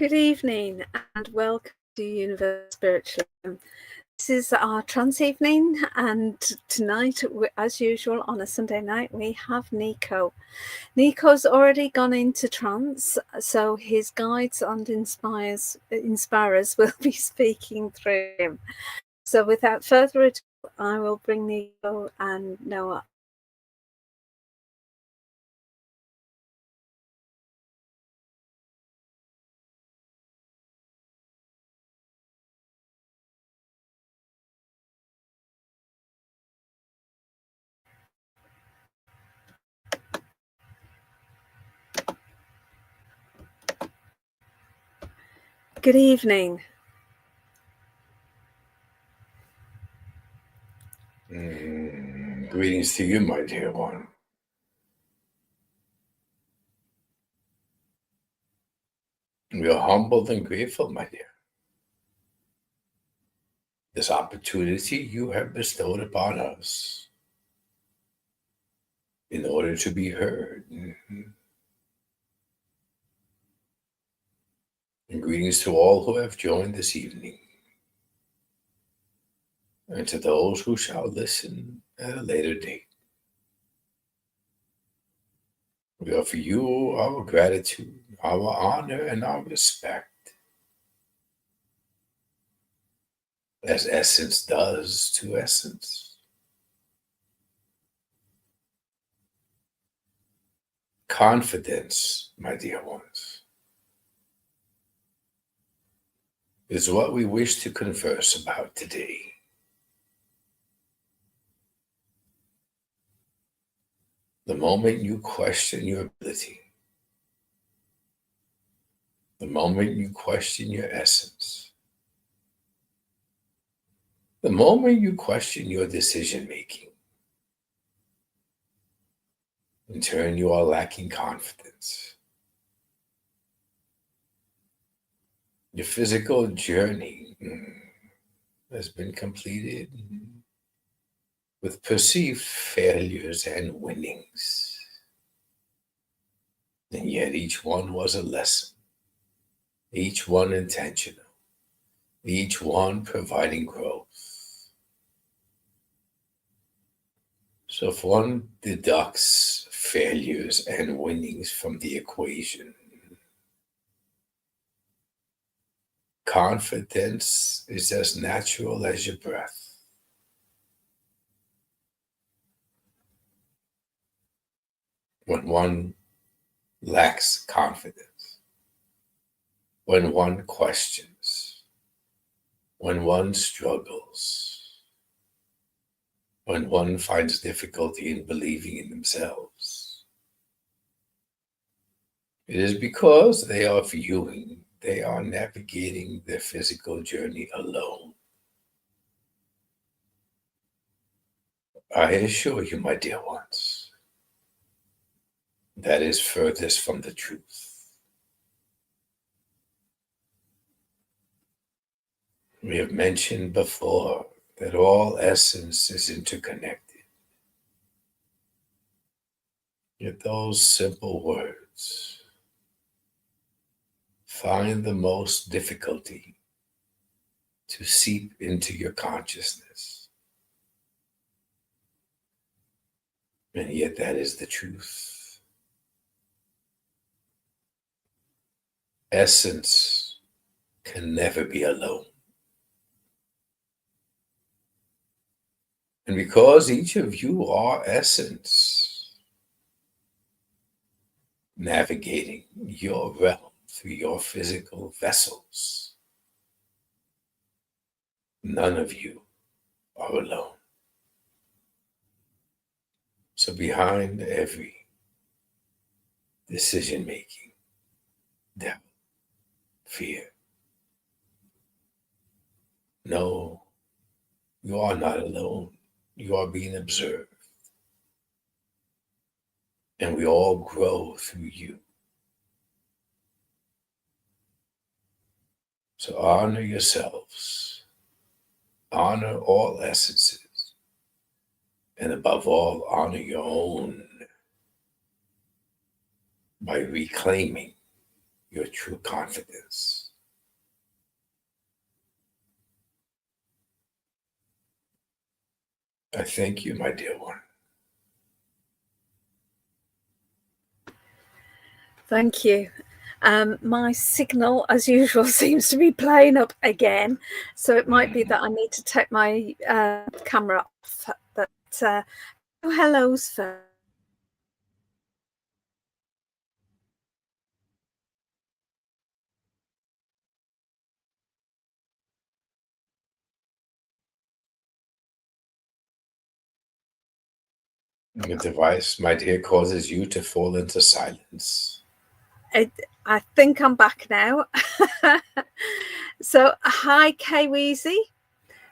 Good evening and welcome to Universal Spiritualism. This is our trance evening, and tonight, as usual on a Sunday night, we have Niko. Niko's already gone into trance, so his guides and inspirers will be speaking through him. So without further ado, I will bring Niko and Noah. Good evening. Greetings to you, my dear one. We are humbled and grateful, my dear. This opportunity you have bestowed upon us in order to be heard. And greetings to all who have joined this evening, and to those who shall listen at a later date. We offer you our gratitude, our honor, and our respect, as essence does to essence. Confidence, my dear ones, is what we wish to converse about today. The moment you question your ability, the moment you question your essence, the moment you question your decision making, in turn you are lacking confidence. Your physical journey has been completed with perceived failures and winnings. And yet each one was a lesson, each one intentional, each one providing growth. So if one deducts failures and winnings from the equation, confidence is as natural as your breath. When one lacks confidence, when one questions, when one struggles, when one finds difficulty in believing in themselves, it is because they are navigating their physical journey alone. I assure you, my dear ones, that is furthest from the truth. We have mentioned before that all essence is interconnected. Yet those simple words find the most difficulty to seep into your consciousness. And yet that is the truth. Essence can never be alone. And because each of you are essence, navigating your realm through your physical vessels, none of you are alone. So behind every decision-making, doubt, fear, no, you are not alone. You are being observed. And we all grow through you. So honor yourselves, honor all essences, and above all, honor your own by reclaiming your true confidence. I thank you, my dear one. Thank you. My signal, as usual, seems to be playing up again, so it might be that I need to take my camera off. But hellos first. The device, my dear, causes you to fall into silence. I think I'm back now. So, hi, Kay Weezy,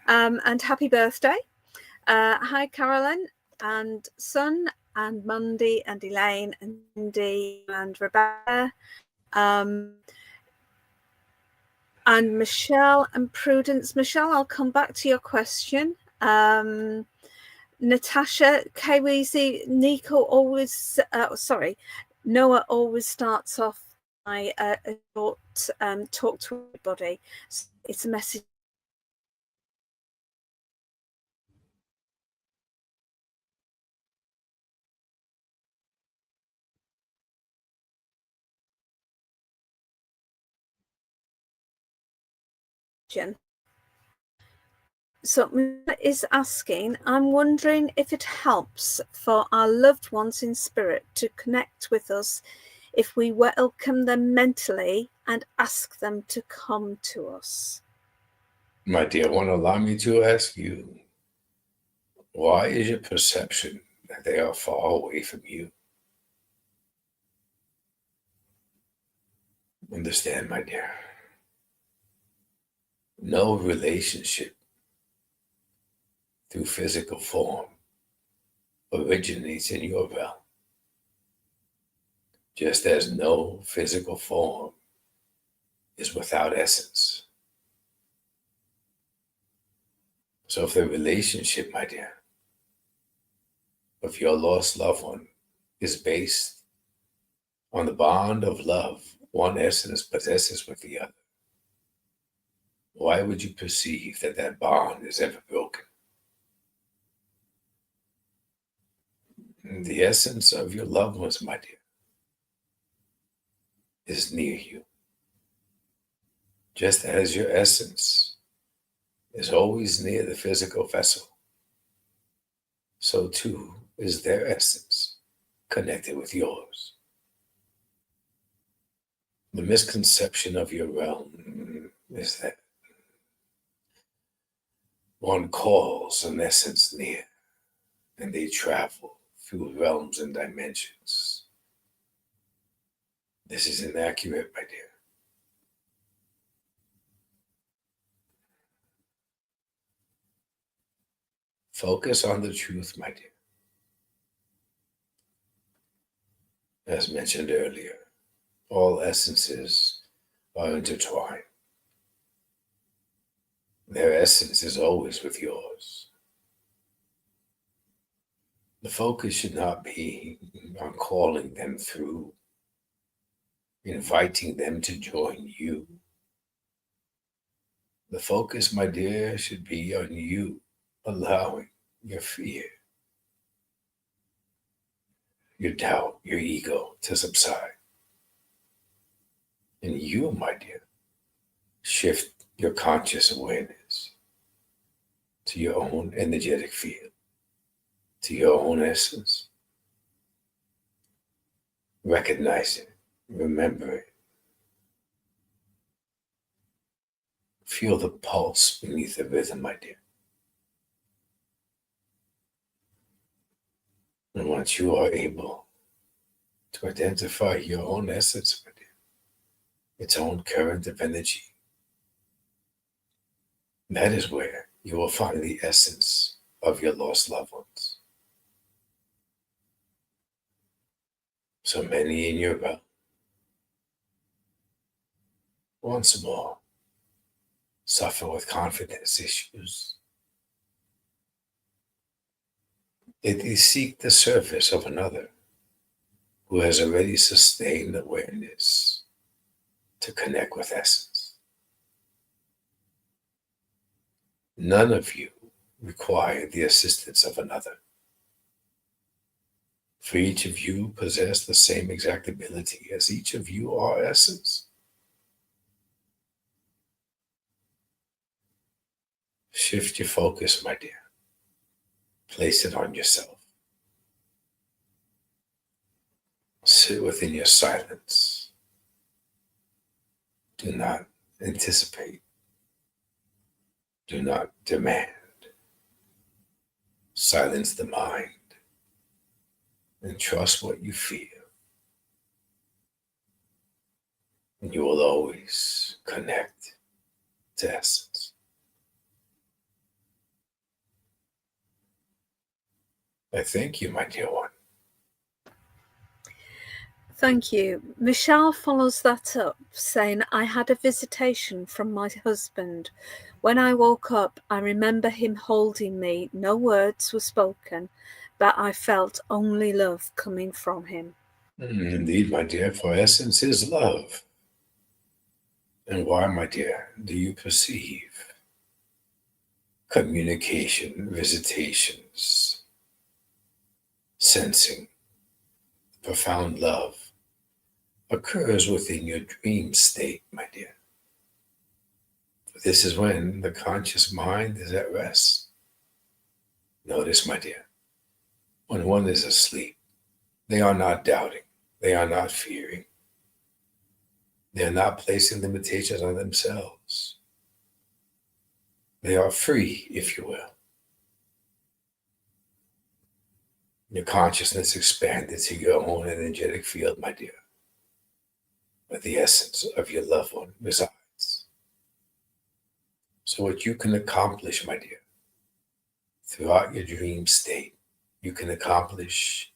and happy birthday. Hi, Carolyn, and Sun, and Mundy, and Elaine, and Cindy, and Rebecca, and Michelle, and Prudence. Michelle, I'll come back to your question. Natasha, Kweezy, Niko always, Noah always starts off by a short talk to everybody. So it's a message. So is asking, I'm wondering if it helps for our loved ones in spirit to connect with us if we welcome them mentally and ask them to come to us. My dear one, allow me to ask you, why is your perception that they are far away from you? Understand, my dear, no relationship through physical form originates in your realm, just as no physical form is without essence. So if the relationship, my dear, of your lost loved one is based on the bond of love one essence possesses with the other, why would you perceive that that bond is ever broken? The essence of your loved ones, my dear, is near you. Just as your essence is always near the physical vessel, so too is their essence connected with yours. The misconception of your realm is that one calls an essence near and they travel through realms and dimensions. This is inaccurate, my dear. Focus on the truth, my dear. As mentioned earlier, all essences are intertwined. Their essence is always with yours. The focus should not be on calling them through, inviting them to join you. The focus, my dear, should be on you allowing your fear, your doubt, your ego to subside. And you, my dear, shift your conscious awareness to your own energetic field, to your own essence. Recognize it, remember it. Feel the pulse beneath the rhythm, my dear. And once you are able to identify your own essence, my dear, its own current of energy, that is where you will find the essence of your lost loved ones. So many in your realm, once more, suffer with confidence issues. They seek the service of another who has already sustained awareness to connect with essence. None of you require the assistance of another. For each of you possess the same exact ability, as each of you are essence. Shift your focus, my dear. Place it on yourself. Sit within your silence. Do not anticipate. Do not demand. Silence the mind and trust what you feel. And you will always connect to essence. I thank you, my dear one. Thank you. Michelle follows that up, saying, I had a visitation from my husband. When I woke up, I remember him holding me. No words were spoken, but I felt only love coming from him. Indeed, my dear, for essence is love. And why, my dear, do you perceive communication, visitations, sensing, profound love occurs within your dream state, my dear? This is when the conscious mind is at rest. Notice, my dear, when one is asleep, they are not doubting, they are not fearing, they are not placing limitations on themselves. They are free, if you will. Your consciousness expanded to your own energetic field, my dear, where the essence of your loved one resides. So what you can accomplish, my dear, throughout your dream state, you can accomplish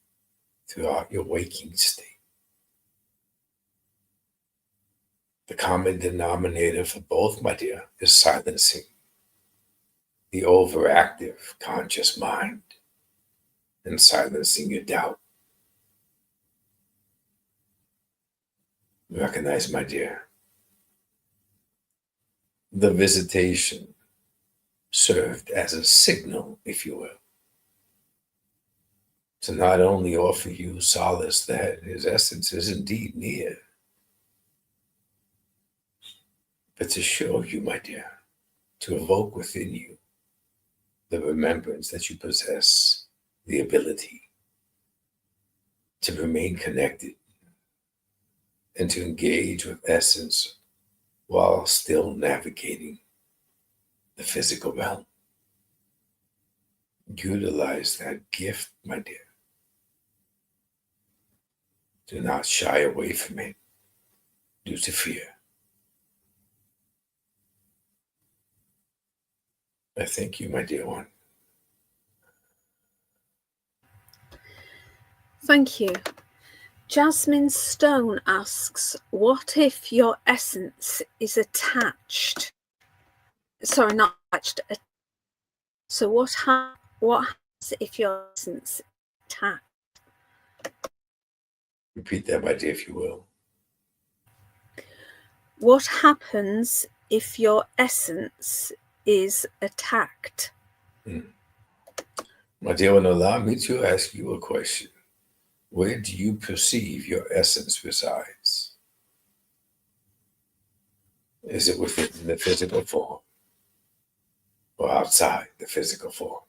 throughout your waking state. The common denominator for both, my dear, is silencing the overactive conscious mind and silencing your doubt. Recognize, my dear, the visitation served as a signal, if you will, to not only offer you solace that his essence is indeed near, but to show you, my dear, to evoke within you the remembrance that you possess the ability to remain connected and to engage with essence while still navigating the physical realm. Utilize that gift, my dear. Do not shy away from it due to fear. I thank you, my dear one. Thank you. Jasmine Stone asks, what if your essence is attached? Sorry, not attached. So what happens if your essence is attached? Repeat that, my dear, if you will. What happens if your essence is attacked? My dear one, allow me to ask you a question. Where do you perceive your essence resides? Is it within the physical form or outside the physical form?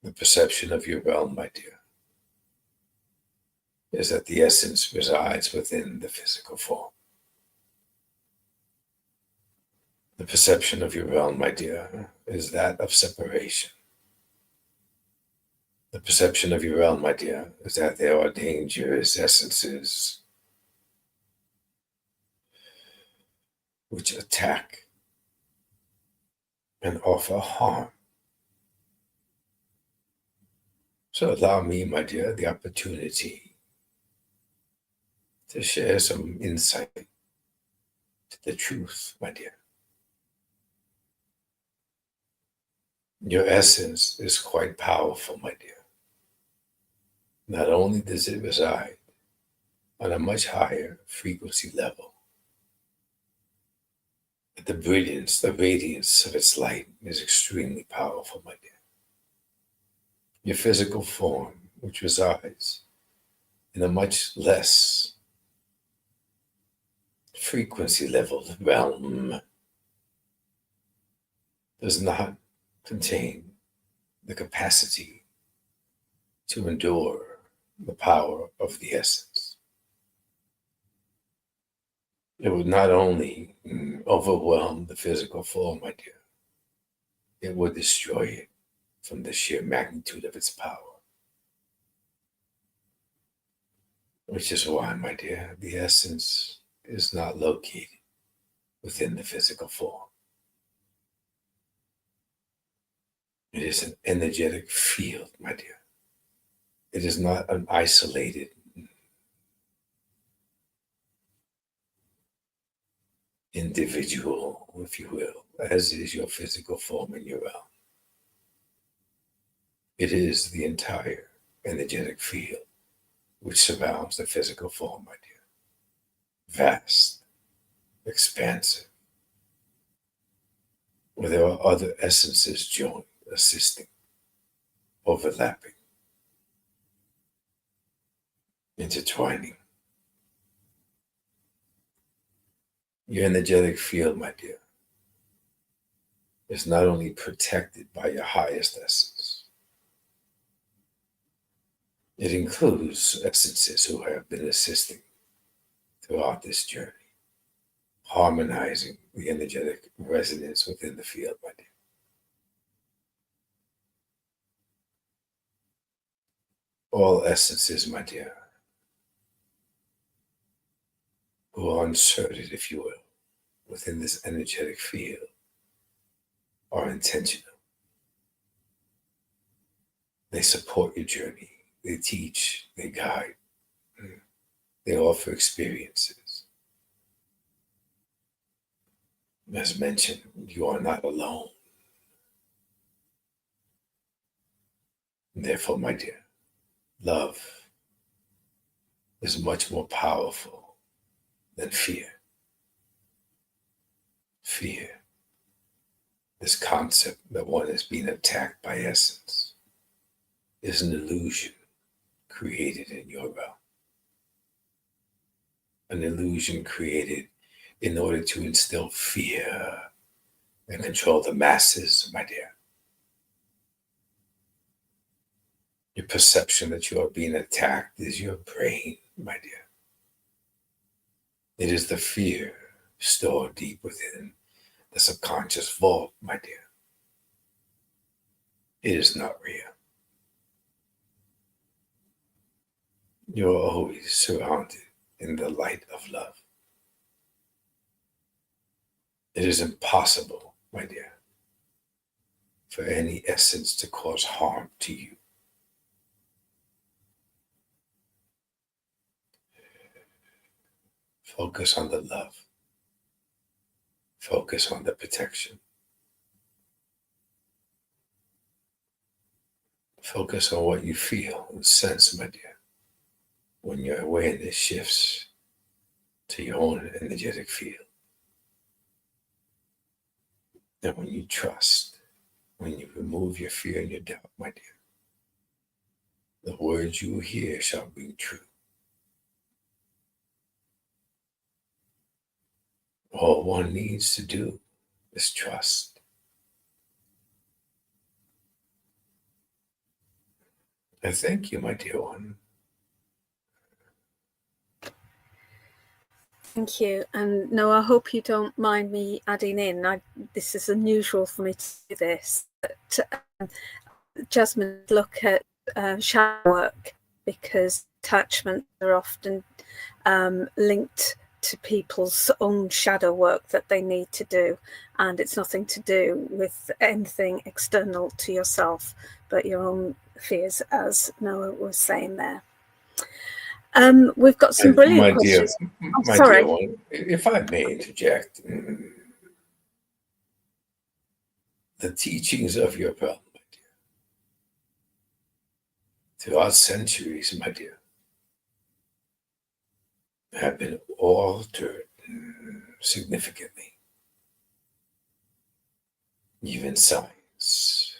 The perception of your realm, my dear, is that the essence resides within the physical form. The perception of your realm, my dear, is that of separation. The perception of your realm, my dear, is that there are dangerous essences which attack and offer harm. So allow me, my dear, the opportunity to share some insight to the truth, my dear. Your essence is quite powerful, my dear. not only does it reside on a much higher frequency level, but the brilliance, the radiance of its light is extremely powerful, my dear. Your physical form, which resides in a much less frequency level realm, does not contain the capacity to endure the power of the essence. It would not only overwhelm the physical form, my dear, it would destroy it from the sheer magnitude of its power. Which is why, my dear, the essence is not located within the physical form. It is an energetic field, my dear. It is not an isolated individual, if you will, as is your physical form in your realm. It is the entire energetic field which surrounds the physical form, my dear. Vast, expansive, where there are other essences joined, assisting, overlapping, intertwining. Your energetic field, my dear, is not only protected by your highest essence, it includes essences who have been assisting throughout this journey, harmonizing the energetic resonance within the field, my dear. All essences, my dear, who are inserted, if you will, within this energetic field are intentional. They support your journey. They teach, they guide, they offer experiences. As mentioned, you are not alone. Therefore, my dear, love is much more powerful than fear. Fear, this concept that one is being attacked by essence, is an illusion created in your realm. An illusion created in order to instill fear and control the masses, my dear. Your perception that you are being attacked is your brain, my dear. It is the fear stored deep within the subconscious vault, my dear. It is not real. You are always surrounded in the light of love. It is impossible, my dear, for any essence to cause harm to you. Focus on the love. Focus on the protection. Focus on what you feel and sense, my dear, when your awareness shifts to your own energetic field. And when you trust, when you remove your fear and your doubt, my dear, the words you hear shall ring true. All one needs to do is trust. I thank you, my dear one. Thank you. And no, I hope you don't mind me adding in. This is unusual for me to do this. But Jasmine, look at shadow work, because attachments are often linked to people's own shadow work that they need to do, and it's nothing to do with anything external to yourself but your own fears, as Noah was saying there. We've got some brilliant questions. My dear one, if I may interject, the teachings of your realm, my dear, throughout centuries, my dear, have been altered significantly. Even science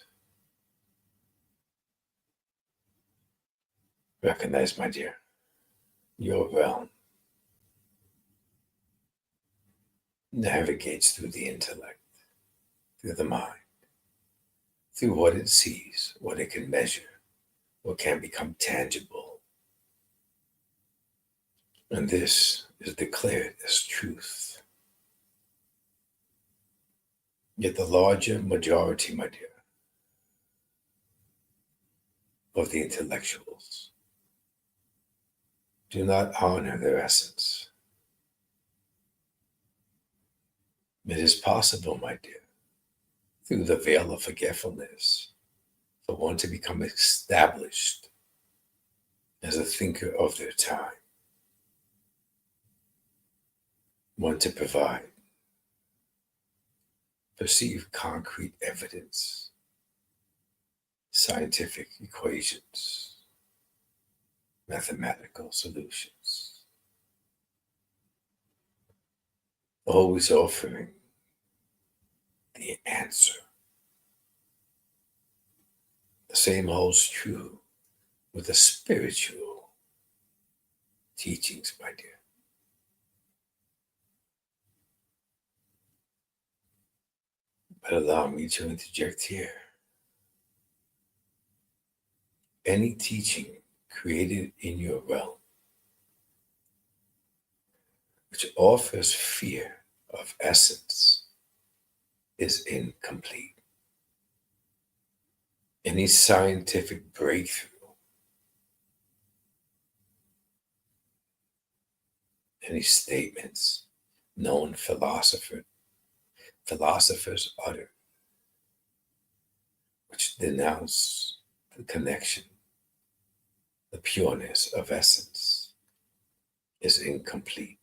recognize, my dear, your realm navigates through the intellect, through the mind, through what it sees, what it can measure, what can become tangible. And this is declared as truth. Yet the larger majority, my dear, of the intellectuals do not honor their essence. It is possible, my dear, through the veil of forgetfulness, for one to become established as a thinker of their time, one to provide, perceive concrete evidence, scientific equations, mathematical solutions, always offering the answer. The same holds true with the spiritual teachings, my dear. But allow me to interject here. Any teaching created in your realm which offers fear of essence is incomplete. Any scientific breakthrough, any statements known philosophers utter, which denounce the connection, the pureness of essence, is incomplete.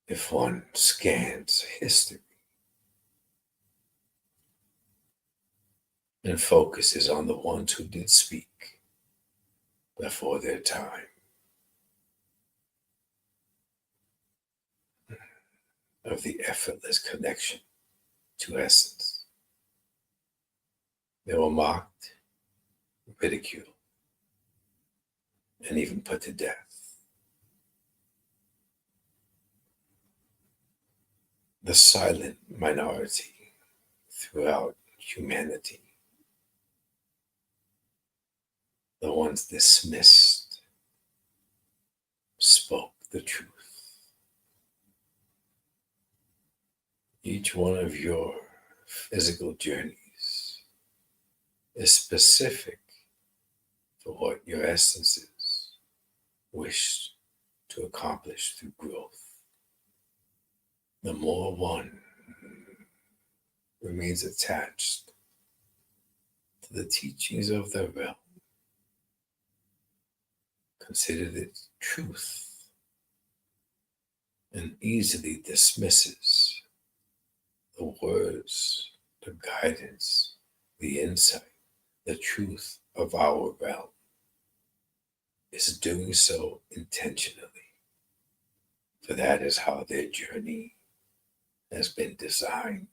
If one scans history and focuses on the ones who did speak before their time, of the effortless connection to essence, they were mocked, ridiculed, and even put to death. The silent minority throughout humanity, the ones dismissed, spoke the truth. Each one of your physical journeys is specific for what your essences wish to accomplish through growth. The more one remains attached to the teachings of the realm, considered it truth, and easily dismisses the words, the guidance, the insight, the truth of our realm, is doing so intentionally, for that is how their journey has been designed.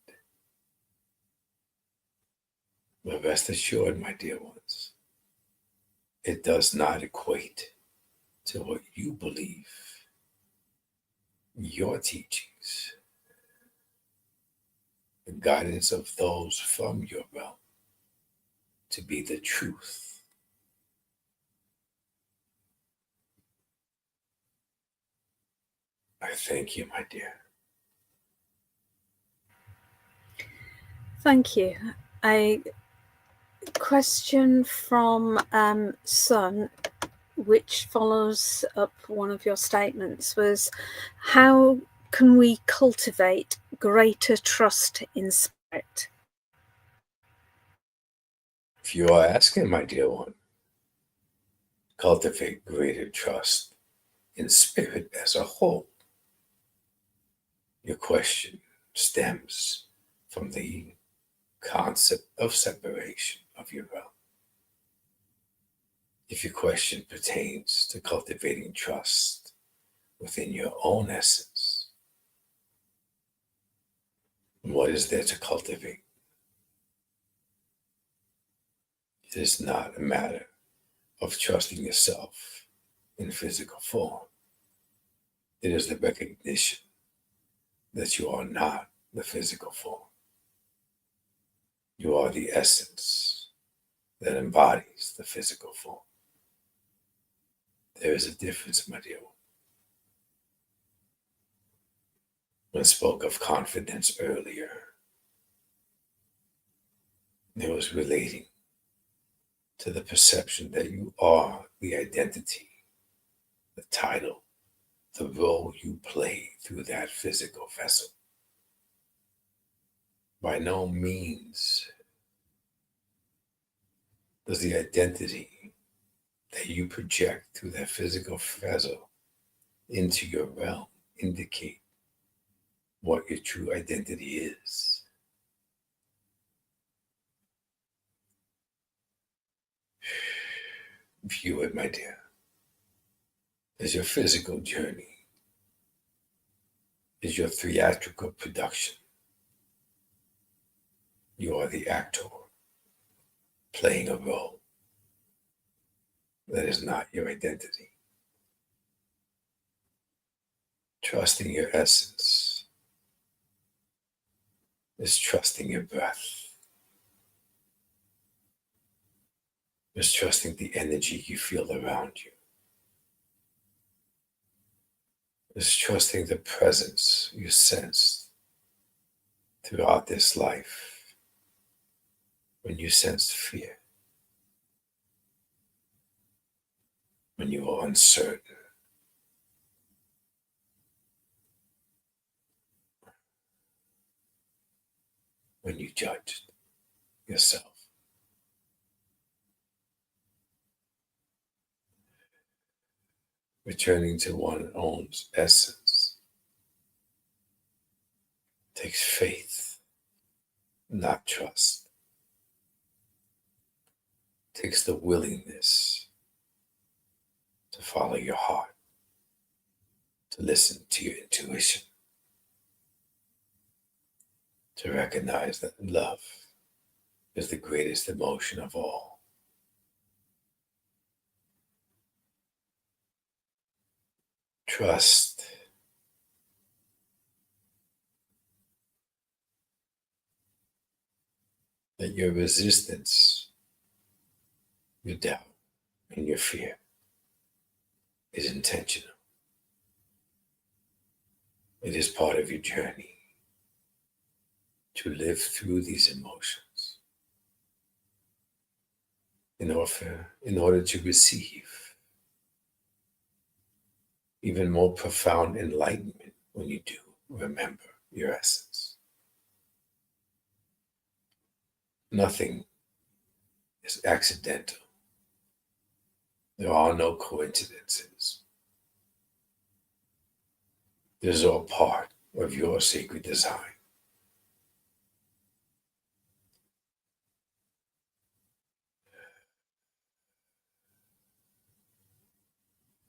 But rest assured, my dear ones, it does not equate to what you believe, your teachings, the guidance of those from your realm to be the truth. I thank you, my dear. Thank you. A question from Sun, which follows up one of your statements, was how can we cultivate greater trust in spirit? If you are asking, my dear one, cultivate greater trust in spirit as a whole, your question stems from the concept of separation of your realm. If your question pertains to cultivating trust within your own essence, what is there to cultivate? It is not a matter of trusting yourself in physical form. It is the recognition that you are not the physical form. You are the essence that embodies the physical form. There is a difference, my dear one. When I spoke of confidence earlier, it was relating to the perception that you are the identity, the title, the role you play through that physical vessel. By no means does the identity that you project through that physical vessel into your realm indicate what your true identity is. View it, my dear, as your physical journey is your theatrical production. You are the actor playing a role that is not your identity. Trusting your essence is trusting your breath, is trusting the energy you feel around you, is trusting the presence you sense throughout this life when you sense fear, when you are uncertain, when you judge yourself. Returning to one's own essence takes faith, not trust. Takes the willingness to follow your heart, to listen to your intuition, to recognize that love is the greatest emotion of all. Trust that your resistance, your doubt, and your fear is intentional. It is part of your journey to live through these emotions in order to receive even more profound enlightenment when you do remember your essence. Nothing is accidental. There are no coincidences. This is all part of your sacred design.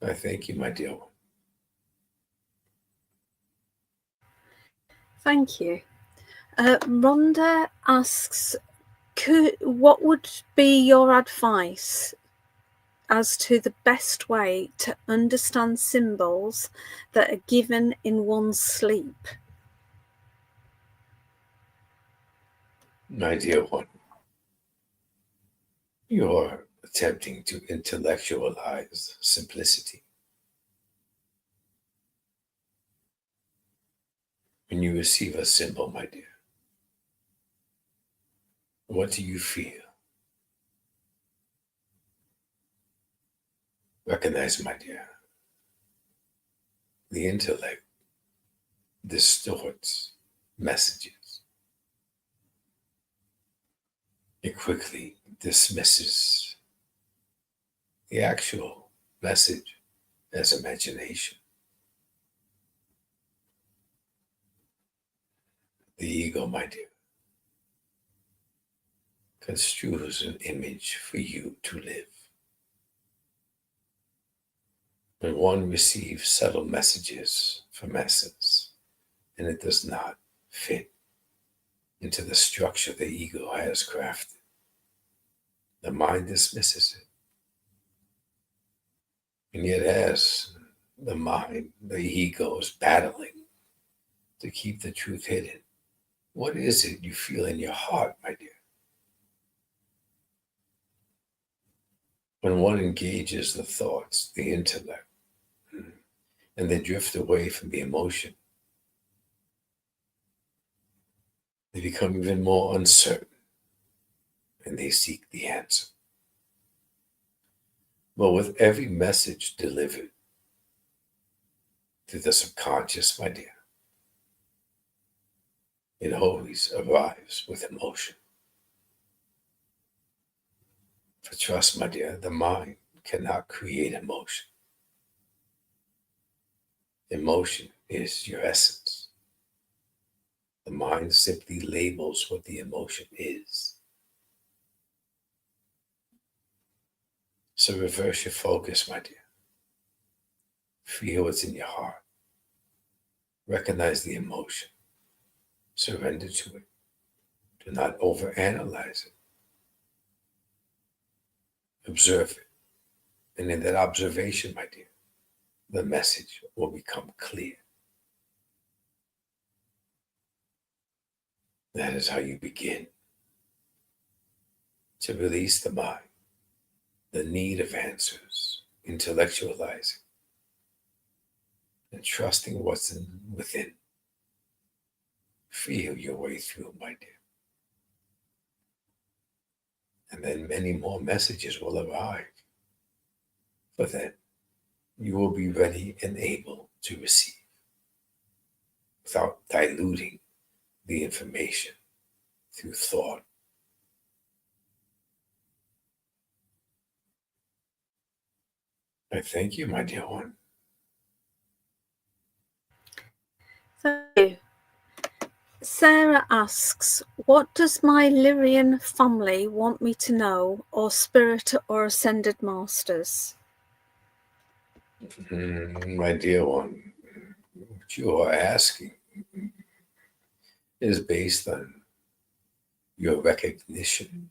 I thank you, my dear one. Thank you. Rhonda asks, what would be your advice as to the best way to understand symbols that are given in one's sleep? My dear one, you're attempting to intellectualize simplicity. When you receive a symbol, my dear, what do you feel? Recognize, my dear, the intellect distorts messages. It quickly dismisses the actual message as imagination. The ego, my dear, construes an image for you to live. When one receives subtle messages from essence and it does not fit into the structure the ego has crafted, the mind dismisses it. And yet as the mind, the ego is battling to keep the truth hidden, what is it you feel in your heart, my dear? When one engages the thoughts, the intellect, and they drift away from the emotion, they become even more uncertain and they seek the answer. But with every message delivered to the subconscious, my dear, it always arrives with emotion. For trust, my dear, the mind cannot create emotion. Emotion is your essence. The mind simply labels what the emotion is. So reverse your focus, my dear. Feel what's in your heart. Recognize the emotion. Surrender to it. Do not overanalyze it. Observe it. And in that observation, my dear, the message will become clear. That is how you begin to release the mind, the need of answers, intellectualizing, and trusting what's within. Feel your way through, my dear. And then many more messages will arrive. For then, you will be ready and able to receive without diluting the information through thought. I thank you, my dear one. Thank you. Sarah asks, what does my Lyrian family want me to know, or spirit or ascended masters? My dear one, what you are asking is based on your recognition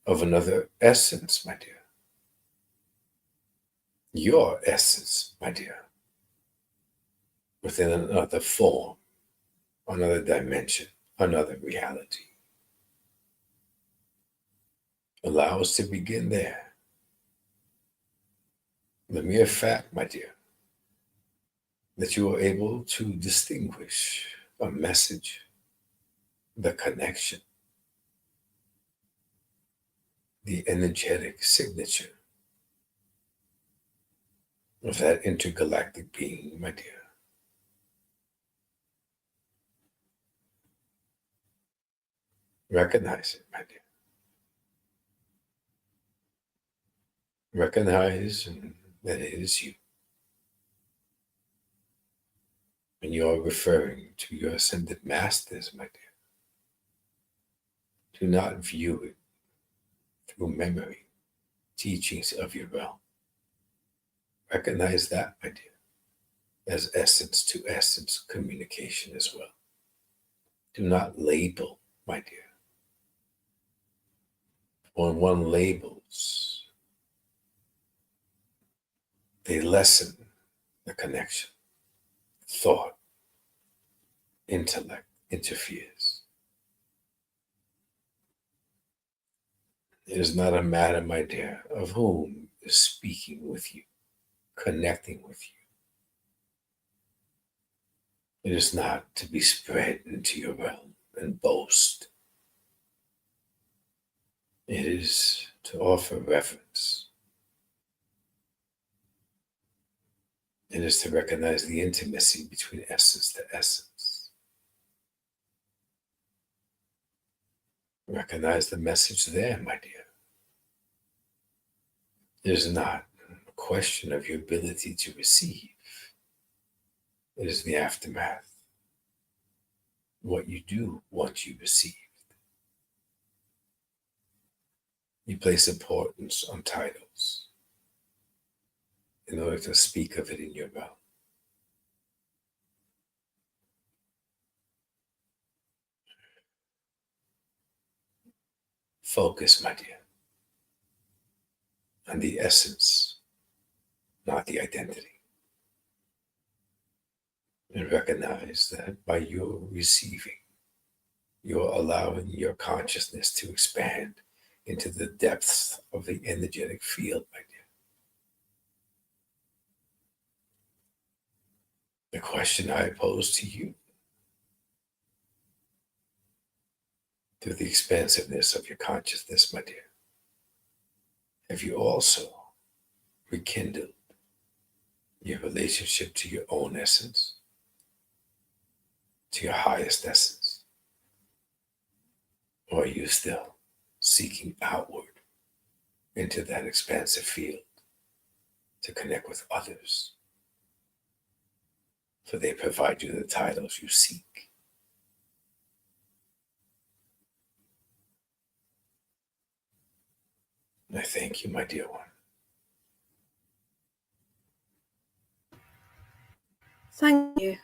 of another essence, my dear. Your essence, my dear, within another form, another dimension, another reality. Allow us to begin there. The mere fact, my dear, that you are able to distinguish a message, the connection, the energetic signature of that intergalactic being, my dear. Recognize it, my dear. Recognize that it is you. When you are referring to your ascended masters, my dear, do not view it through memory, teachings of your realm. Recognize that, my dear, as essence to essence communication as well. Do not label, my dear. When one labels, they lessen the connection. Thought, intellect interferes. It is not a matter, my dear, of whom is speaking with you, connecting with you. It is not to be spread into your realm and boast. It is to offer reverence. It is to recognize the intimacy between essence to essence. Recognize the message there, my dear. It is not a question of your ability to receive. It is the aftermath. What you do once you receive. You place importance on titles in order to speak of it in your mouth. Focus, my dear, on the essence, not the identity. And recognize that by your receiving, you're allowing your consciousness to expand into the depths of the energetic field, my dear. The question I pose to you, through the expansiveness of your consciousness, my dear, have you also rekindled your relationship to your own essence, to your highest essence? Or are you still seeking outward into that expansive field to connect with others? For they provide you the titles you seek. And I thank you, my dear one. Thank you.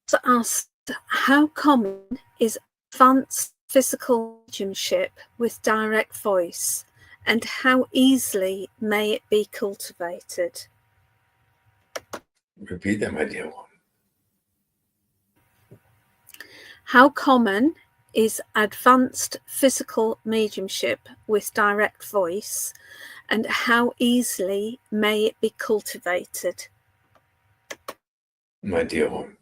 To ask, how common is advanced physical mediumship with direct voice, and how easily may it be cultivated? Repeat that, my dear one. How common is advanced physical mediumship with direct voice, and how easily may it be cultivated? My dear one,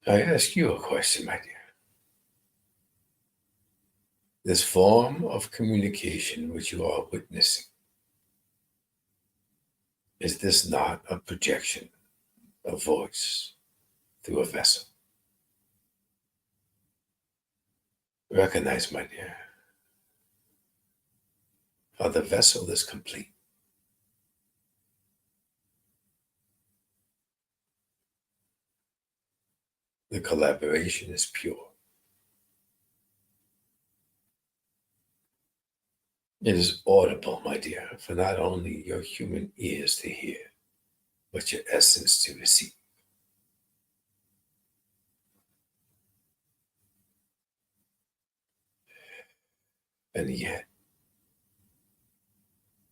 I ask you a question, my dear. This form of communication which you are witnessing, is this not a projection of voice through a vessel? Recognize, my dear, how the vessel is complete. The collaboration is pure. It is audible, my dear, for not only your human ears to hear, but your essence to receive. And yet,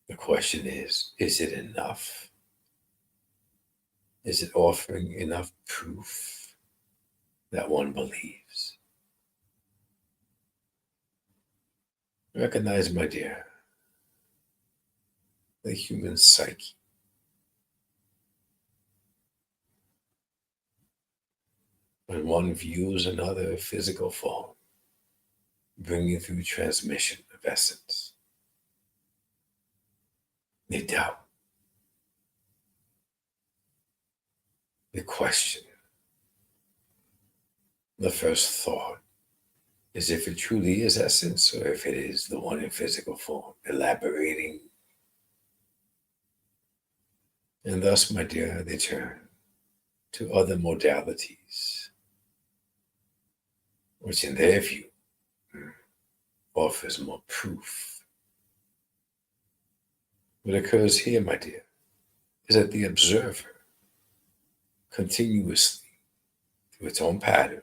the question is it enough? Is it offering enough proof that one believes? Recognize, my dear, the human psyche. When one views another physical form, bringing through transmission of essence, they doubt, they question. The first thought is if it truly is essence or if it is the one in physical form, elaborating. And thus, my dear, they turn to other modalities, which in their view offers more proof. What occurs here, my dear, is that the observer continuously, through its own pattern,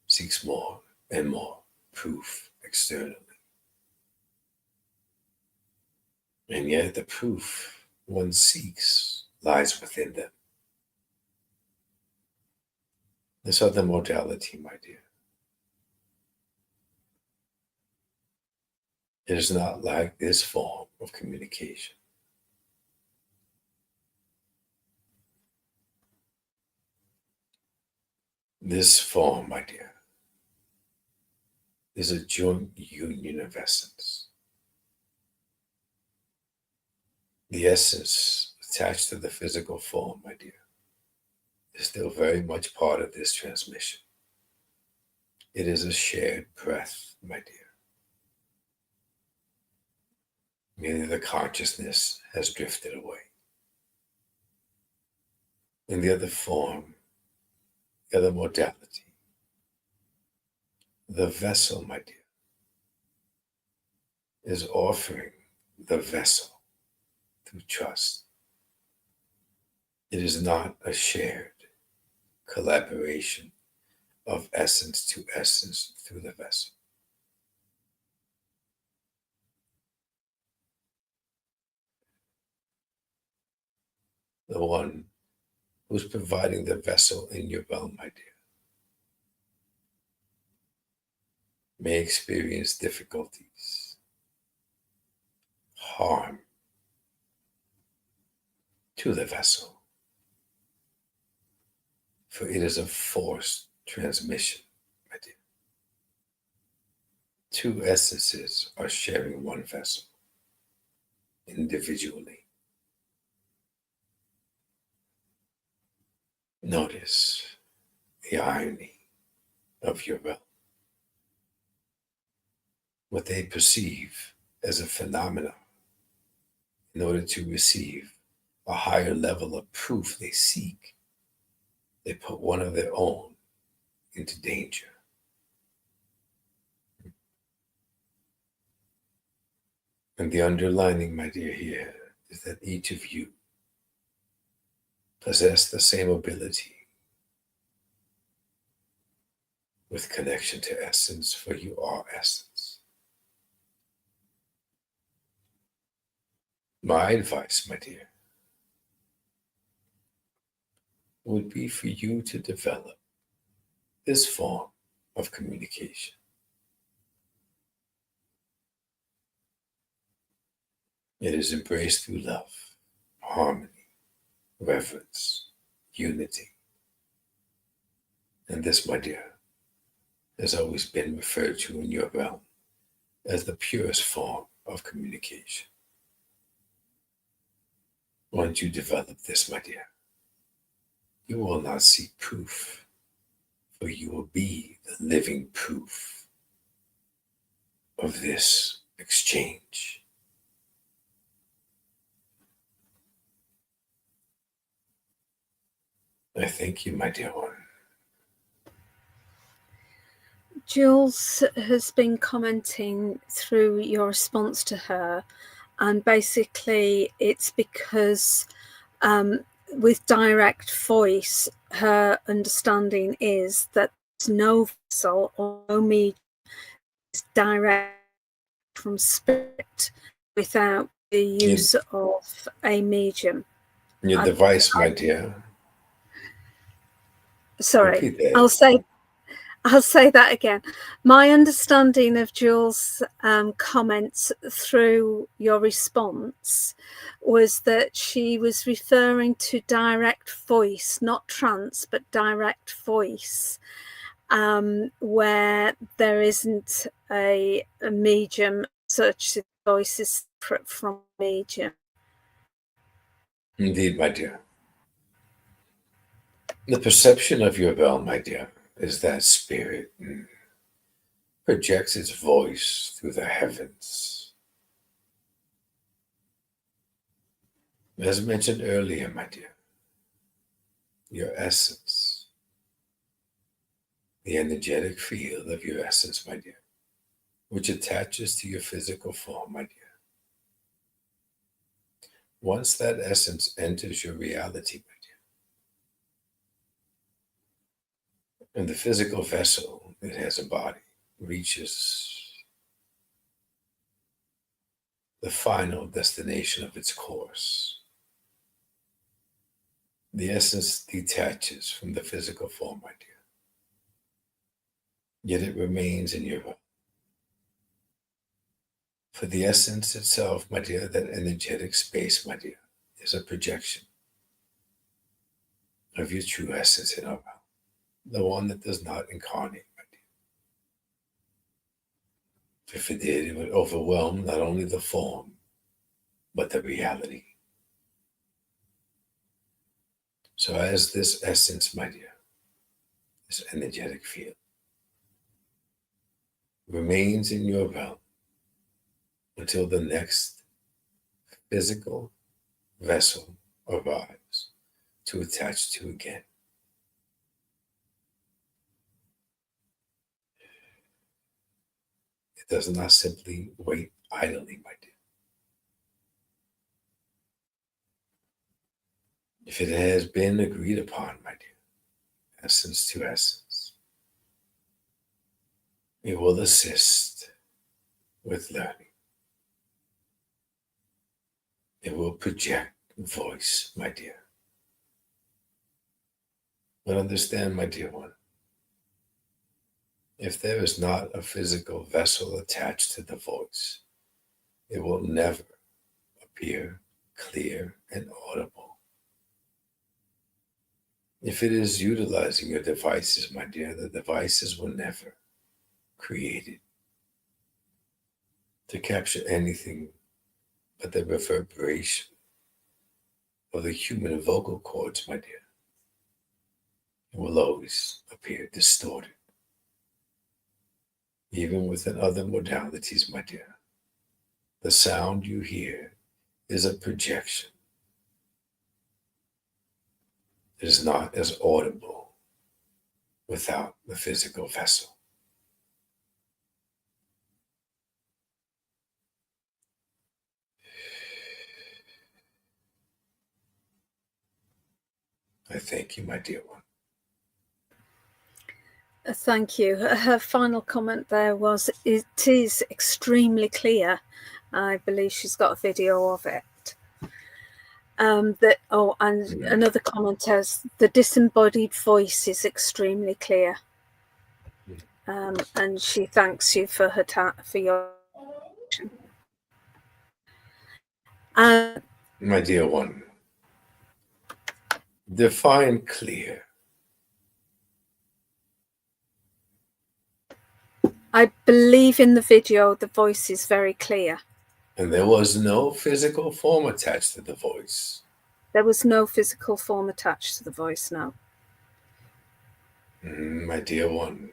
seeks more and more proof externally. And yet the proof one seeks lies within them. This other modality, my dear, it is not like this form of communication. This form, my dear, is a joint union of essence. The essence attached to the physical form, my dear, is still very much part of this transmission. It is a shared breath, my dear. Merely the consciousness has drifted away. In the other form, the other modality, The vessel, my dear, is offering the vessel through trust. It is not a shared collaboration of essence to essence through the vessel. The one who's providing the vessel in your realm, my dear, may experience difficulties, harm to the vessel, for it is a forced transmission, my dear. Two essences are sharing one vessel individually. Notice the irony of your realm. What they perceive as a phenomenon, in order to receive a higher level of proof they seek, they put one of their own into danger. And the underlining, my dear, here is that each of you possess the same ability with connection to essence, for you are essence. My advice, my dear, would be for you to develop this form of communication. It is embraced through love, harmony, reverence, unity. And this, my dear, has always been referred to in your realm as the purest form of communication. Once you develop this, my dear, you will not seek proof, for you will be the living proof of this exchange. I thank you, my dear one. Jules has been commenting through your response to her, and basically it's because with direct voice, her understanding is that there's no vessel or no medium is direct from spirit without the use of a medium. Your device, my dear. Sorry, I'll say that again. My understanding of Jules' comments through your response was that she was referring to direct voice, not trance, but direct voice, where there isn't a medium such as voice is separate from medium. Indeed, my dear. The perception of your realm, my dear, is that spirit projects its voice through the heavens. As mentioned earlier, my dear, your essence, the energetic field of your essence, my dear, which attaches to your physical form, my dear. Once that essence enters your reality, my dear, and the physical vessel that has a body reaches the final destination of its course, the essence detaches from the physical form, my dear. Yet it remains in your realm. For the essence itself, my dear, that energetic space, my dear, is a projection of your true essence in our realm, the one that does not incarnate, my dear. If it did, it would overwhelm not only the form, but the reality. So as this essence, my dear, this energetic field, remains in your realm until the next physical vessel arrives to attach to again. It does not simply wait idly, my dear. If it has been agreed upon, my dear, essence to essence, it will assist with learning. It will project voice, my dear. But understand, my dear one, if there is not a physical vessel attached to the voice, it will never appear clear and audible. If it is utilizing your devices, my dear, the devices were never created to capture anything but the reverberation of the human vocal cords, my dear. It will always appear distorted. Even within other modalities, my dear, the sound you hear is a projection. It is not as audible without the physical vessel. I thank you, my dear one. Thank you. Her final comment there was, it is extremely clear. I believe she's got a video of it. Another comment is, the disembodied voice is extremely clear. And she thanks you for for your my dear one, define clear. I believe in the video the voice is very clear. And there was no physical form attached to the voice. There was no physical form attached to the voice, no. My dear one,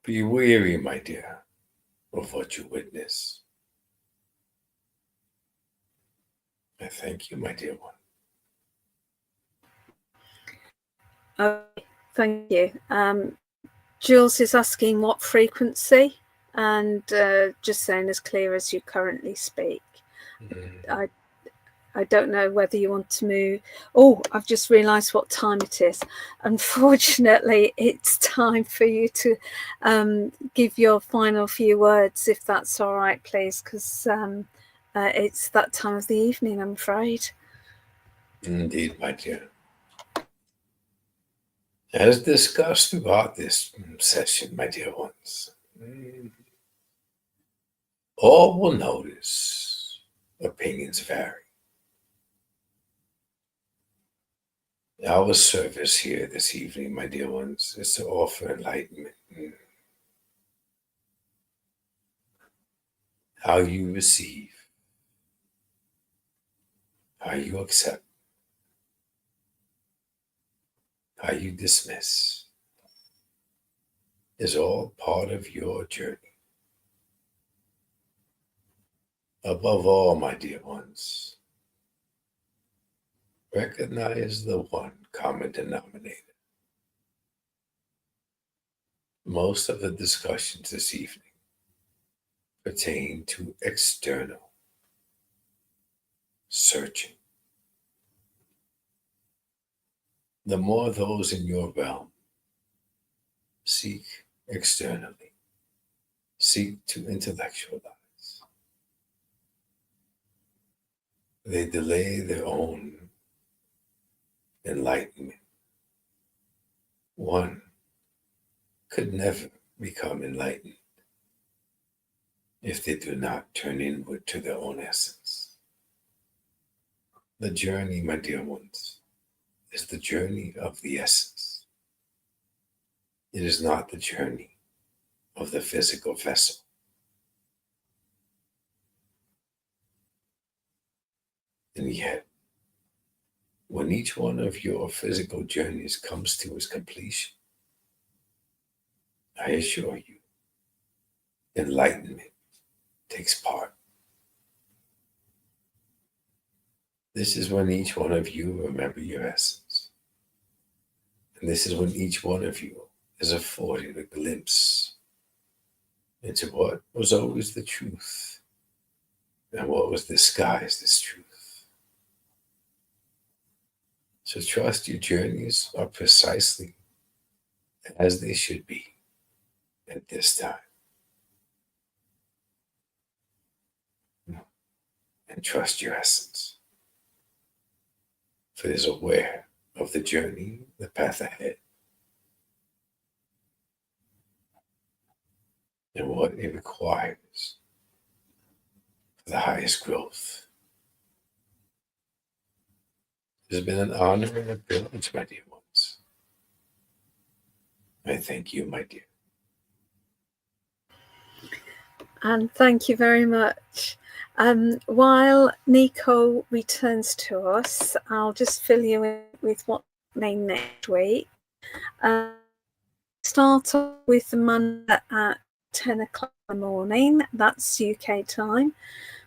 be weary, my dear, of what you witness. I thank you, my dear one. Okay, thank you. Jules is asking what frequency, and just saying as clear as you currently speak. I don't know whether you want to move. Oh, I've just realised what time it is. Unfortunately, it's time for you to give your final few words, if that's all right, please, because it's that time of the evening, I'm afraid. Indeed, my dear. As discussed throughout this session, my dear ones, all will notice opinions vary. Our service here this evening, my dear ones, is to offer enlightenment. How you receive, how you accept, how you dismiss, is all part of your journey. Above all, my dear ones, recognize the one common denominator. Most of the discussions this evening pertain to external searching. The more those in your realm seek externally, seek to intellectualize, they delay their own enlightenment. One could never become enlightened if they do not turn inward to their own essence. The journey, my dear ones, is the journey of the essence. It is not the journey of the physical vessel. And yet, when each one of your physical journeys comes to its completion, I assure you, enlightenment takes part. This is when each one of you remember your essence. And this is when each one of you is afforded a glimpse into what was always the truth and what was disguised as truth. So trust your journeys are precisely as they should be at this time. And trust your essence. For it is aware of the journey, the path ahead, and what it requires for the highest growth. It has been an honor and a privilege, my dear ones. I thank you, my dear. And thank you very much. While Niko returns to us, I'll just fill you in with what's happening next week. Start off with the Monday at 10 o'clock in the morning. That's UK time.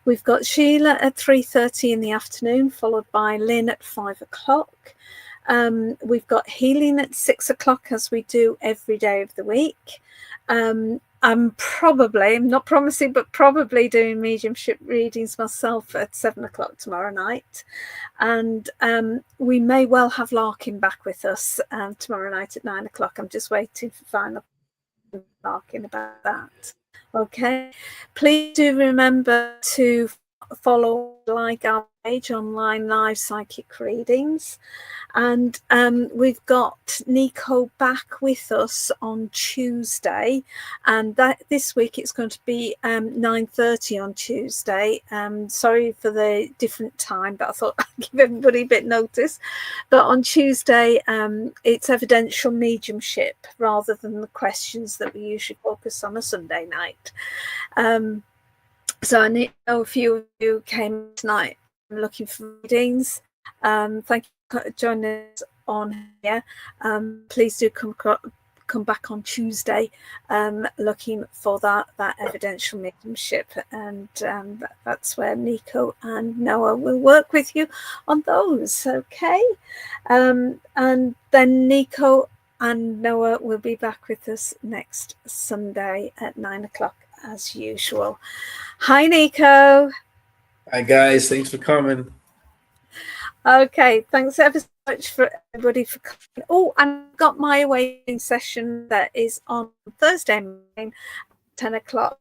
We've got Sheila at 3:30 in the afternoon, followed by Lynn at 5 o'clock. We've got healing at 6 o'clock, as we do every day of the week. I'm not promising, but probably doing mediumship readings myself at 7 o'clock tomorrow night. And we may well have Larkin back with us tomorrow night at 9 o'clock. I'm just waiting for final Larkin about that. Okay, please do remember to follow, like our page, Online Live Psychic Readings. And we've got Niko back with us on Tuesday, and this week it's going to be 9:30 on Tuesday. Sorry for the different time, but I thought I'd give everybody a bit notice. But on Tuesday, it's evidential mediumship rather than the questions that we usually focus on a Sunday night. So I know a few of you came tonight looking for readings. Thank you for joining us on here. Please do come back on Tuesday looking for that evidential mediumship, and that's where Niko and Noah will work with you on those. Okay, and then Niko and Noah will be back with us next Sunday at 9 o'clock as usual. Hi, Niko. Hi, guys. Thanks for coming. Okay, thanks ever so much for everybody for coming. Oh, and I've got my awakening session that is on Thursday morning, 10 o'clock.